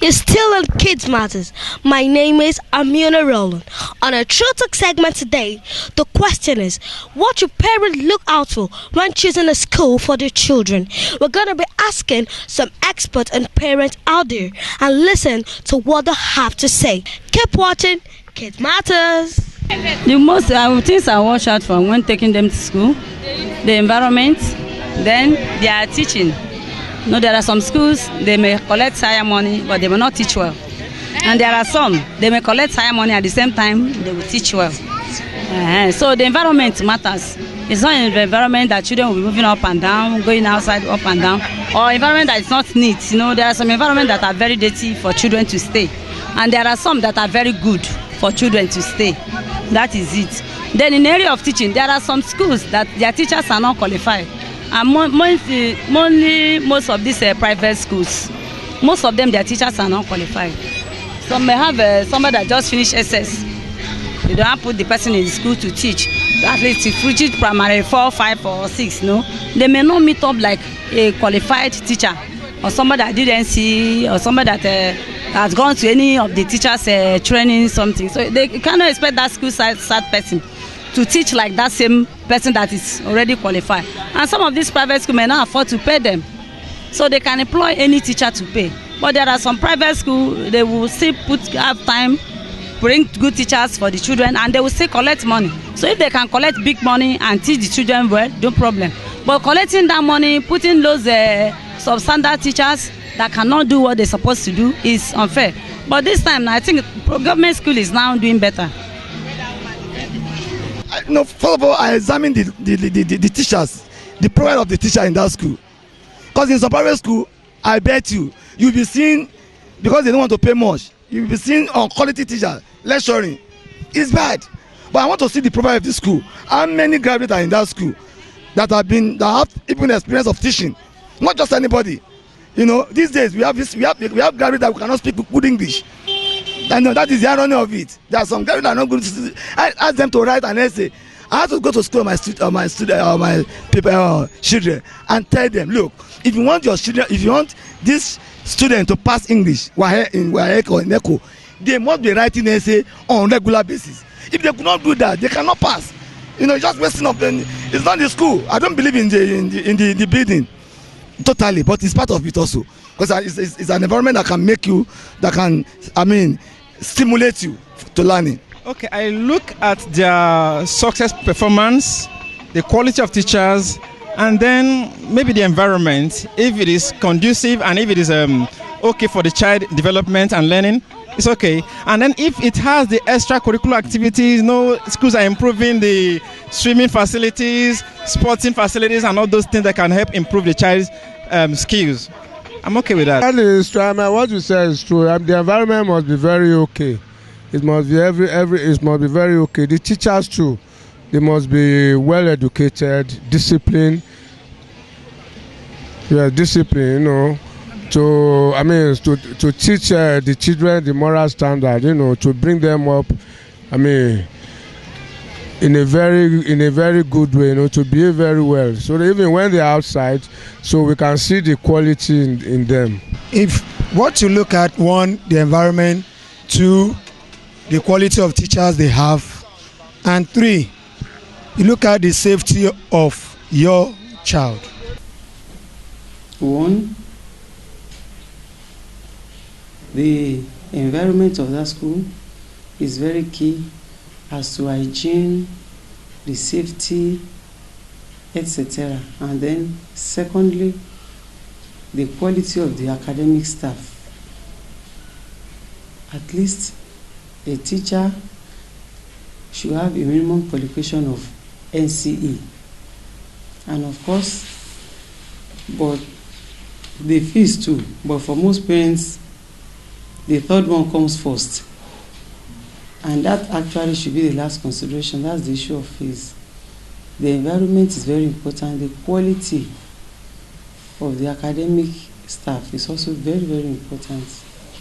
You're still on Kids Matters. My name is Amina Roland. On our True Talk segment today, the question is, what should parents look out for when choosing a school for their children? We're going to be asking some experts and parents out there and listen to what they have to say. Keep watching Kids Matters. The most things I watch out for when taking them to school, the environment, then their teaching. No, there are some schools, they may collect higher money, but they will not teach well. And there are some, they may collect higher money at the same time, they will teach well. So the environment matters. It's not in the environment that children will be moving up and down, going outside up and down, or environment that is not neat. You know, there are some environments that are very dirty for children to stay. And there are some that are very good for children to stay. That is it. Then in the area of teaching, there are some schools that their teachers are not qualified. And most of these private schools, most of them, their teachers are not qualified. Some may have somebody that just finished SS. They don't have to put the person in the school to teach. At least if you teach primary 4, 5, or 6, no, they may not meet up like a qualified teacher or somebody that did NC or somebody that has gone to any of the teachers' training something. So they cannot expect that school side person to teach like that same person that is already qualified. And some of these private schools may not afford to pay them. So they can employ any teacher to pay. But there are some private schools, they will still have time, bring good teachers for the children, and they will still collect money. So if they can collect big money and teach the children well, no problem. But collecting that money, putting those substandard teachers that cannot do what they're supposed to do is unfair. But this time, I think government school is now doing better. No, first of all, I examine the teachers, the profile of the teacher in that school. Because in some private school, I bet you'll be seeing, because they don't want to pay much, you'll be seeing quality teachers lecturing. It's bad. But I want to see the profile of the school. How many graduates are in that school that have even experience of teaching? Not just anybody. You know, these days we have graduates that cannot speak good English. And that is the irony of it. There are some graduates that are not good. I ask them to write an essay. I have to go to school my children and tell them, look, if you want your children, if you want this student to pass English in WAEC or in ECO, they must be writing essay on regular basis. If they could not do that, they cannot pass. You know, just wasting of them. It's not the school. I don't believe in the building totally, but it's part of it also, because it's an environment that can make you, stimulate you to learning. Okay, I look at their success performance, the quality of teachers, and then maybe the environment, if it is conducive and if it is okay for the child development and learning, it's okay. And then if it has the extracurricular activities, schools are improving the swimming facilities, sporting facilities, and all those things that can help improve the child's skills. I'm okay with that. That is true. What you said is true. The environment must be very okay. It must be it must be very okay. The teachers too, they must be well educated, disciplined. Yeah, discipline. To teach the children the moral standard. To bring them up. In a very good way. To behave very well. So that even when they're outside, so we can see the quality in them. If what you look at, one, the environment, two, the quality of teachers they have, and three, you look at the safety of your child. One, the environment of that school is very key as to hygiene, the safety, etc. And then secondly, the quality of the academic staff. At least a teacher should have a minimum qualification of NCE. And of course, but the fees too. But for most parents, the third one comes first. And that actually should be the last consideration. That's the issue of fees. The environment is very important. The quality of the academic staff is also very, very important.